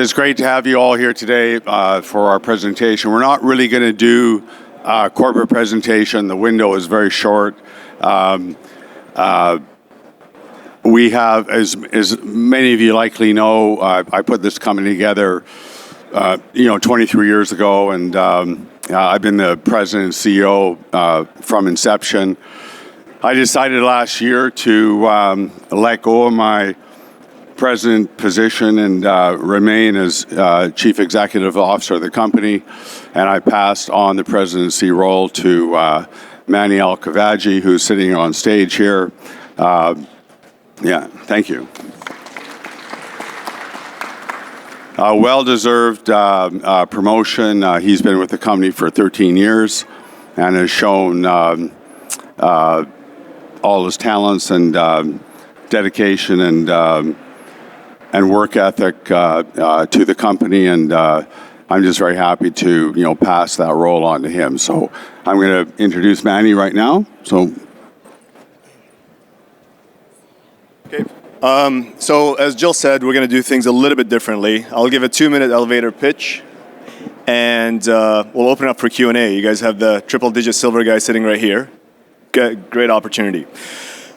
It's great to have you all here today for our presentation. We're not really going to do a corporate presentation. The window is very short. We have, as many of you likely know, I put this company together 23 years ago, and I've been the president and CEO from inception. I decided last year to let go of my president position and remain as chief executive officer of the company, and I passed on the presidency role to Manny Al-Kavaji, who's sitting on stage here. Thank you. Well-deserved promotion. He's been with the company for 13 years and has shown all his talents and dedication and work ethic to the company, and I'm just very happy to pass that role on to him. So I'm going to introduce Manny right now. Okay. So as Jill said, we're going to do things a little bit differently. I'll give a 2-minute elevator pitch, and we'll open up for Q&A. You guys have the triple-digit silver guy sitting right here. Great opportunity.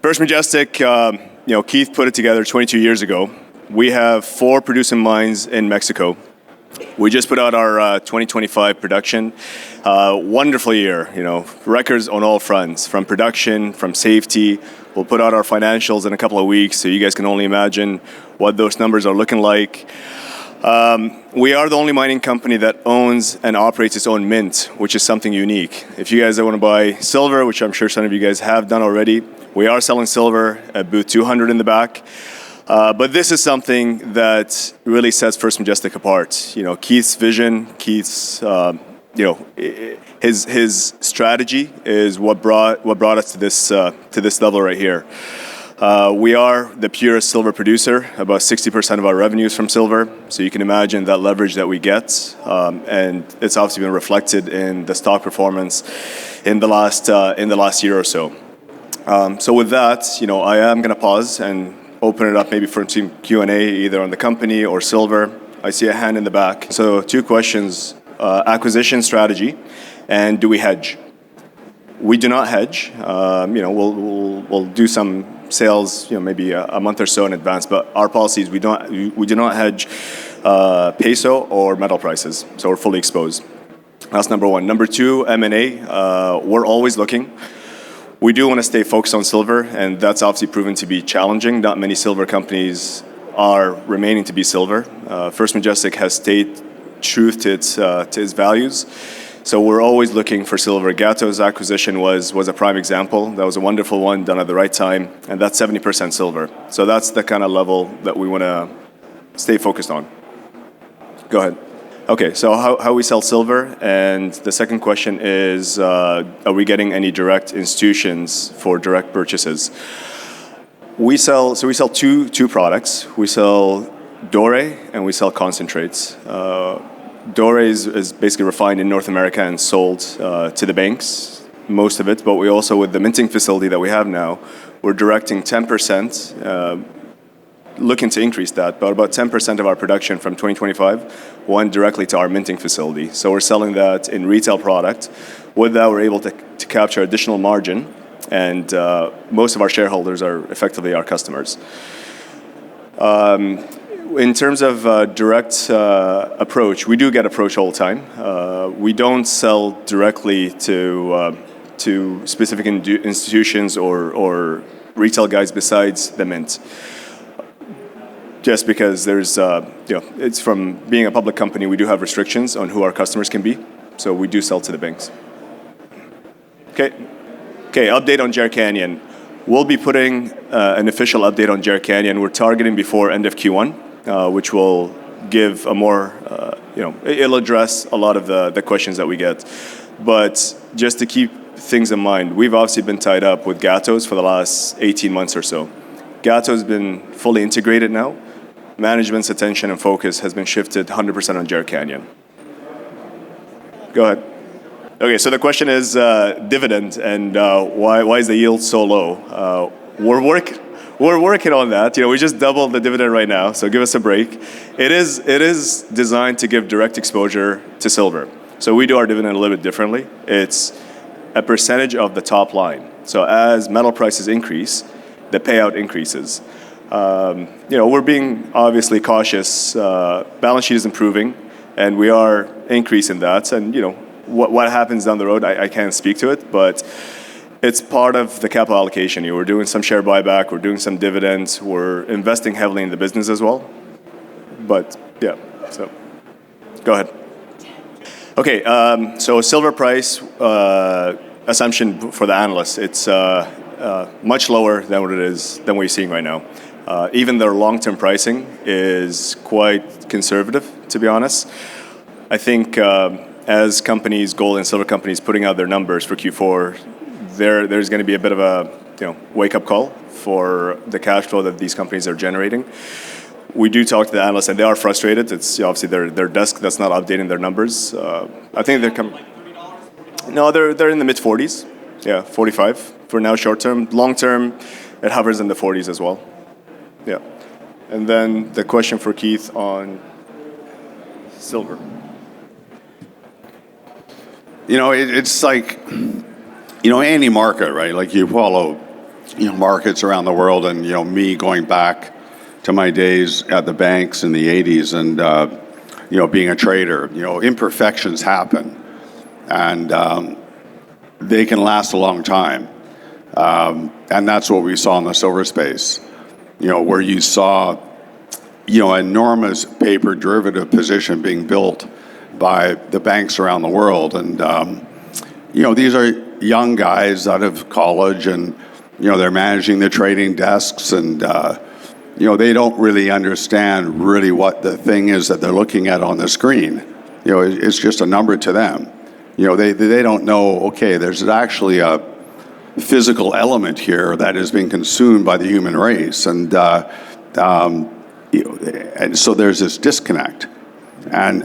First Majestic, Keith put it together 22 years ago. We have 4 producing mines in Mexico. We just put out our 2025 production. Wonderful year, records on all fronts, from production, from safety. We'll put out our financials in a couple of weeks, so you guys can only imagine what those numbers are looking like. We are the only mining company that owns and operates its own mint, which is something unique. If you guys want to buy silver, which I'm sure some of you guys have done already, we are selling silver at booth 200 in the back. But this is something that really sets First Majestic apart. Keith's vision, Keith's, his strategy is what brought us to this level right here. We are the purest silver producer. About 60% of our revenue is from silver, so you can imagine that leverage that we get, and it's obviously been reflected in the stock performance in the last year or so. So with that, I am going to pause and open it up maybe for some Q&A, either on the company or silver. I see a hand in the back. So 2 questions: acquisition strategy, and do we hedge? We do not hedge. We'll do some sales, maybe a month or so in advance. But our policy is we do not hedge peso or metal prices, so we're fully exposed. That's number 1. Number 2, M&A. We're always looking. We do want to stay focused on silver, and that's obviously proven to be challenging. Not many silver companies are remaining to be silver. First Majestic has stayed true to its values. So we're always looking for silver. Gato's acquisition was a prime example. That was a wonderful one, done at the right time, and that's 70% silver. So that's the kind of level that we want to stay focused on. Go ahead. Okay, so how we sell silver, and the second question is, are we getting any direct institutions for direct purchases? We sell two products. We sell doré and we sell concentrates. Doré is basically refined in North America and sold to the banks, most of it, but we also, with the minting facility that we have now, we're directing 10%, looking to increase that, but about 10% of our production from 2025 went directly to our minting facility. So we're selling that in retail product. With that, we're able to capture additional margin, and most of our shareholders are effectively our customers. In terms of direct approach, we do get approached all the time. We don't sell directly to specific institutions or retail guys besides the mint. Just because there's, it's from being a public company, we do have restrictions on who our customers can be, so we do sell to the banks. Okay, update on Jerritt Canyon. We'll be putting an official update on Jerritt Canyon. We're targeting before end of Q1, which will give a more, it'll address a lot of the questions that we get. But just to keep things in mind, we've obviously been tied up with Gato's for the last 18 months or so. Gato's been fully integrated now. Management's attention and focus has been shifted 100% on Jerritt Canyon. Go ahead. Okay, so the question is dividend, and why is the yield so low? We're we're working on that. We just doubled the dividend right now, so give us a break. It is designed to give direct exposure to silver. So we do our dividend a little bit differently. It's a percentage of the top line. So as metal prices increase, the payout increases. We're being obviously cautious. Balance sheet is improving, and we are increasing that. And what happens down the road, I can't speak to it, but it's part of the capital allocation. We're doing some share buyback, we're doing some dividends, we're investing heavily in the business as well. But yeah, so go ahead. Okay, so silver price assumption for the analysts, it's much lower than what you're seeing right now. Even their long-term pricing is quite conservative, to be honest. I think as companies, gold and silver companies, putting out their numbers for Q4, there's going to be a bit of a wake-up call for the cash flow that these companies are generating. We do talk to the analysts, and they are frustrated. It's obviously their desk that's not updating their numbers. I think they're coming. No, they're in the mid-40s. Yeah, 45 for now, short-term. Long-term, it hovers in the 40s as well. Yeah. And then the question for Keith on silver. It's like, any market, right? Like you follow, markets around the world, and, me going back to my days at the banks in the 80s and, being a trader, imperfections happen, and they can last a long time. And that's what we saw in the silver space, where you saw, enormous paper derivative position being built by the banks around the world. And, these are young guys out of college, and, they're managing the trading desks, and, they don't really understand really what the thing is that they're looking at on the screen. It's just a number to them. They don't know, okay, there's actually a physical element here that is being consumed by the human race. And so there's this disconnect. And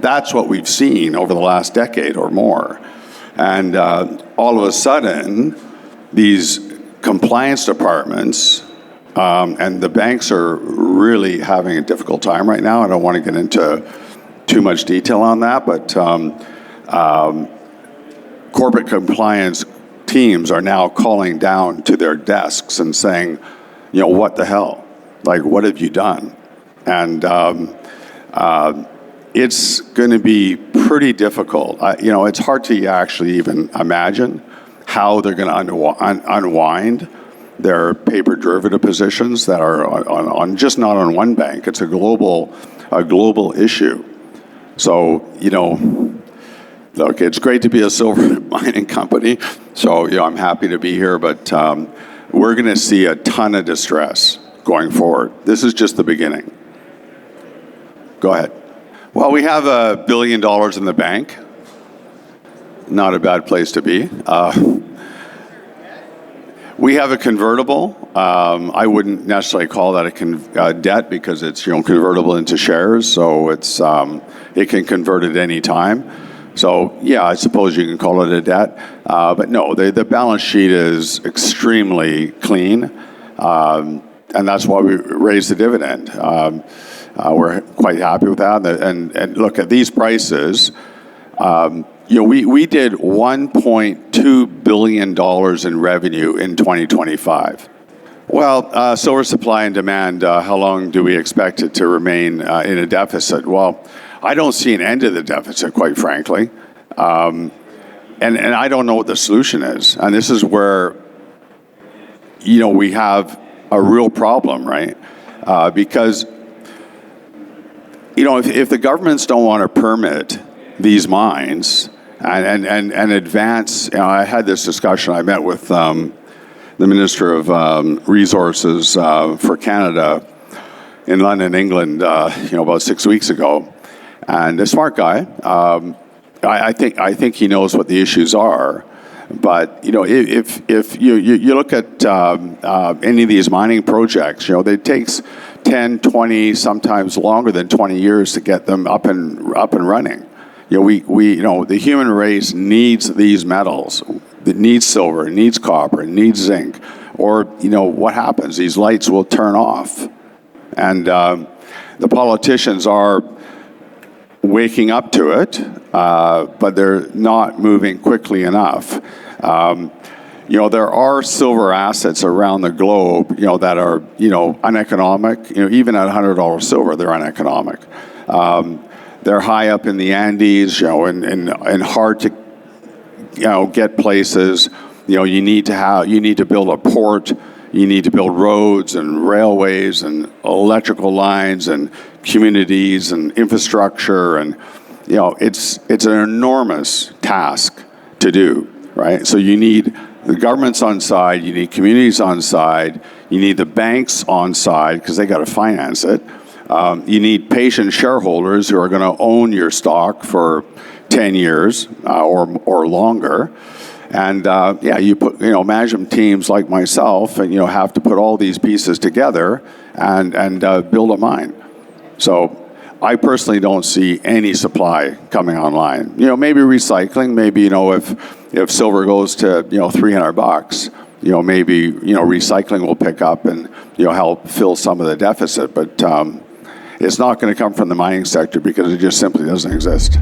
that's what we've seen over the last decade or more. And all of a sudden, these compliance departments and the banks are really having a difficult time right now. I don't want to get into too much detail on that, but corporate compliance teams are now calling down to their desks and saying, what the hell? Like, what have you done? And it's going to be pretty difficult. It's hard to actually even imagine how they're going to unwind their paper derivative positions that are on just not on one bank. It's a global issue. So, look, it's great to be a silver mining company. So, I'm happy to be here, but we're going to see a ton of distress going forward. This is just the beginning. Go ahead. Well, we have $1 billion in the bank. Not a bad place to be. We have a convertible. I wouldn't necessarily call that a debt because it's convertible into shares, so it's it can convert at any time. So yeah, I suppose you can call it a debt, but no, the balance sheet is extremely clean, and that's why we raised the dividend. We're quite happy with that, and look at these prices. We did $1.2 billion in revenue in 2025. Well, silver supply and demand, how long do we expect it to remain in a deficit? Well, I don't see an end to the deficit, quite frankly. And I don't know what the solution is. And this is where, we have a real problem, right? Because, if the governments don't want to permit these mines and advance, I had this discussion. I met with the Minister of Resources for Canada in London, England, about 6 weeks ago, and a smart guy. I think he knows what the issues are. But if you look at any of these mining projects, it takes 10, 20, sometimes longer than 20 years to get them up and running. The human race needs these metals. It needs silver, it needs copper, it needs zinc. or, you know, what happens? These lights will turn off. And the politicians are waking up to it, but they're not moving quickly enough. You know, there are silver assets around the globe, you know, that are, you know, uneconomic. You know, even at $100 silver, they're uneconomic. They're high up in the Andes, you know, and hard to, you know, get places. You know, you need to build a port. You need to build roads and railways and electrical lines and communities and infrastructure, and you know, it's an enormous task to do, right? So you need the governments on side, you need communities on side, you need the banks on side because they got to finance it. You need patient shareholders who are going to own your stock for 10 years or longer. And yeah, you put, you know, management teams like myself, and you know, have to put all these pieces together and build a mine. So I personally don't see any supply coming online. You know, maybe recycling, maybe, you know, if silver goes to, you know, $300, you know, maybe, you know, recycling will pick up and, you know, help fill some of the deficit. But it's not going to come from the mining sector because it just simply doesn't exist.